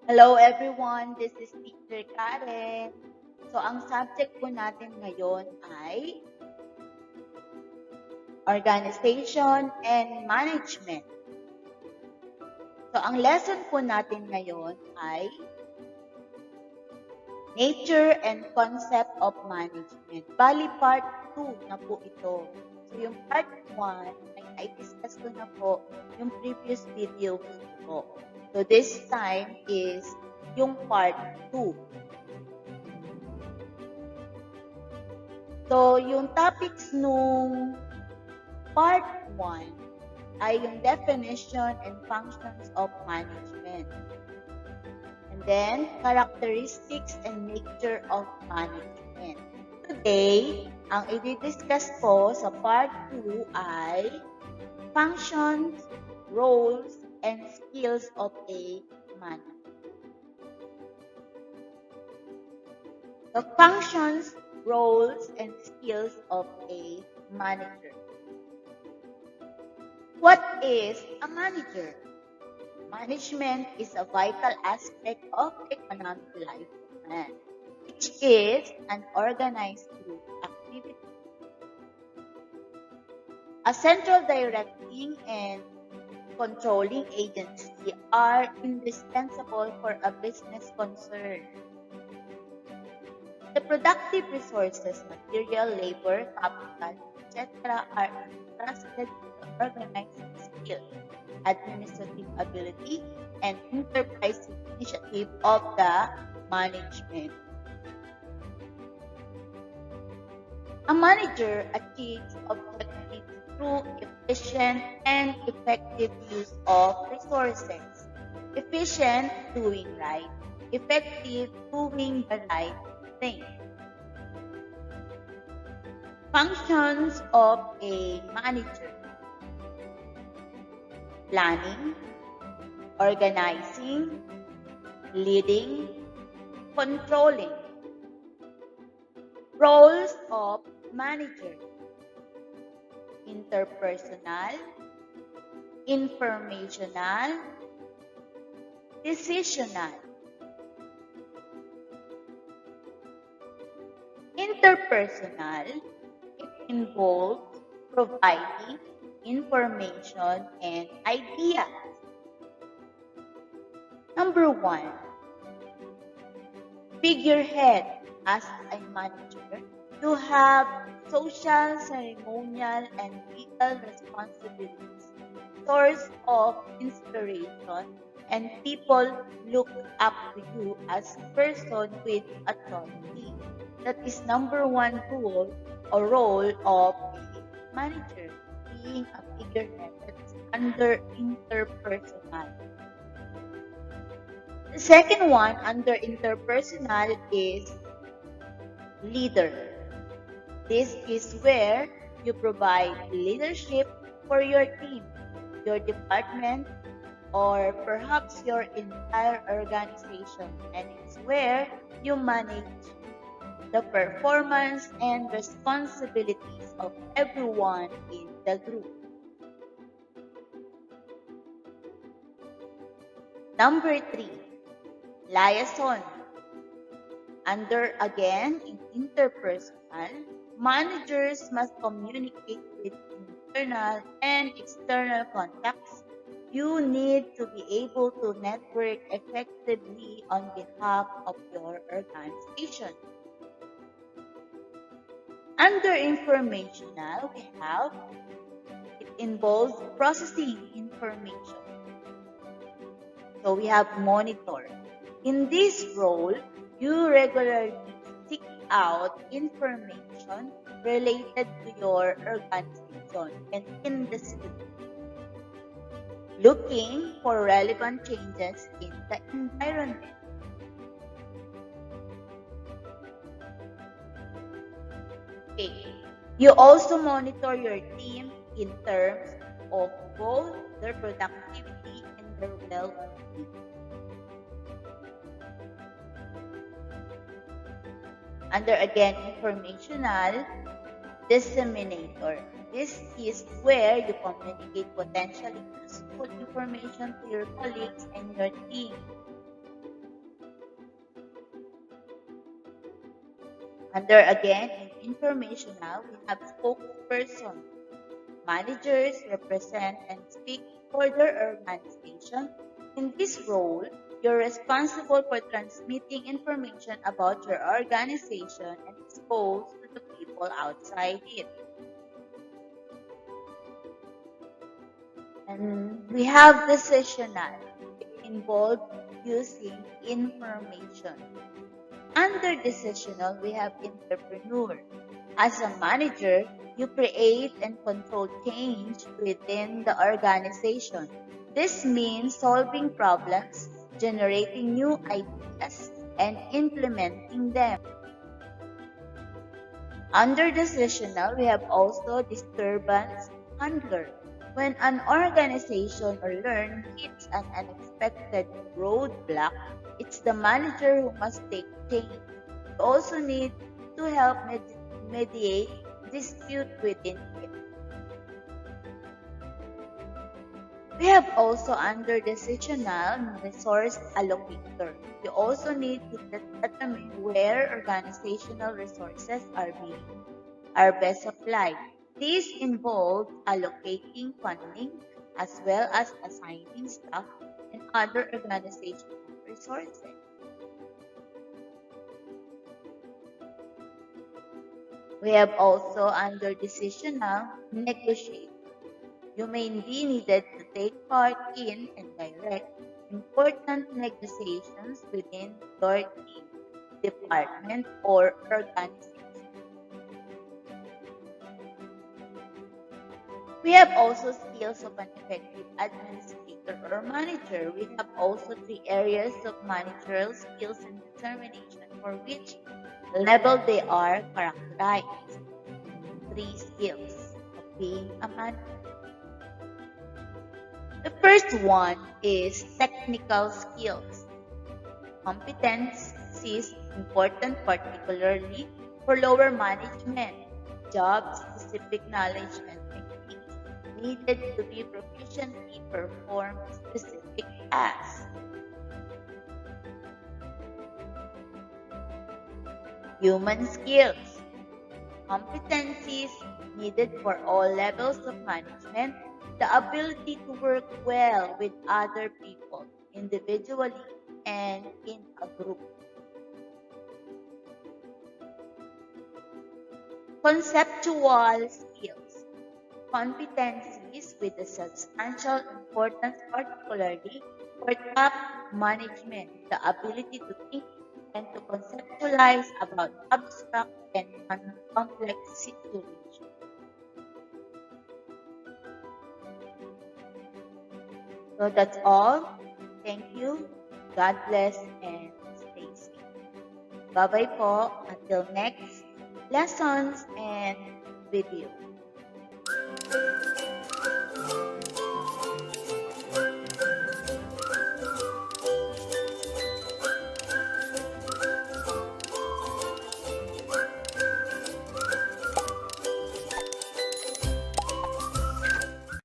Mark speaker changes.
Speaker 1: Hello everyone, this is Teacher Karen. So ang subject po natin ngayon ay Organization and Management. So ang lesson po natin ngayon ay Nature and Concept of Management. Bali part 2 na po ito. So yung part 1 ay discuss ko na po yung previous video ko. So this time is yung part 2. So, yung topics nung part 1 ay yung definition and functions of management. And then, characteristics and nature of management. Today, ang i-discuss ko sa part 2 ay functions, roles, and skills of a manager. The functions, roles, and skills of a manager. What is a manager? Management is a vital aspect of economic life of man, which is an organized group activity. A central directing and controlling agency are indispensable for a business concern. The productive resources, material, labor, capital, etc. are entrusted to the organizing skill, administrative ability, and enterprise initiative of the management. A manager achieves objectives through efficient and effective use of resources. Efficient, doing right. Effective, doing the right thing. Functions of a manager: planning, organizing, leading, controlling. Roles of manager: interpersonal, informational, decisional. Interpersonal, it involves providing information and ideas. Number 1, figurehead. As a manager, you have social, ceremonial, and legal responsibilities, source of inspiration, and people look up to you as a person with authority. That is number 1 rule or role of a manager, being a figurehead. That is under interpersonal. The second one under interpersonal is leader. This is where you provide leadership for your team, your department, or perhaps your entire organization, and it's where you manage the performance and responsibilities of everyone in the group. Number 3, liaison. Under, again, in interpersonal, managers must communicate with internal and external contacts. You need to be able to network effectively on behalf of your organization. Under informational, we have, it involves processing information. So we have monitor. In this role, you regularly seek out information related to your organization and industry, looking for relevant changes in the environment. Okay. You also monitor your team in terms of both their productivity and their well-being. Under, again, informational, disseminator. This is where you communicate potentially useful information to your colleagues and your team. Under again, in informational, we have spokesperson. Managers represent and speak for their organization. In this role, you're responsible for transmitting information about your organization and expose to the people outside it. And we have decisional. It involves using information. Under decisional, we have entrepreneur. As a manager, you create and control change within the organization. This means solving problems, generating new ideas, and implementing them. Under decisional, we have also disturbance handler. When an organization or learn hits an unexpected roadblock, it's the manager who must take change. You also need to help mediate dispute within it. We have also under decisional resource allocator. You also need to determine where organizational resources are best applied. This involves allocating funding as well as assigning staff and other organizational resources. We have also under decisional negotiate. You may be needed to take part in and direct important negotiations within your team, department, or organization. We have also skills of an effective administrator or manager. We have also three areas of managerial skills and determination for which level they are characterized. Three skills of being a manager. The first one is technical skills. Competencies important particularly for lower management, job-specific knowledge and techniques needed to be proficiently perform specific tasks. Human skills. Competencies needed for all levels of management, the ability to work well with other people, individually and in a group. Conceptual skills. Competencies with a substantial importance, particularly for top management, the ability to think and to conceptualize about abstract and complex situations. So that's all. Thank you. God bless and stay safe. Bye-bye po. Until next lessons and video.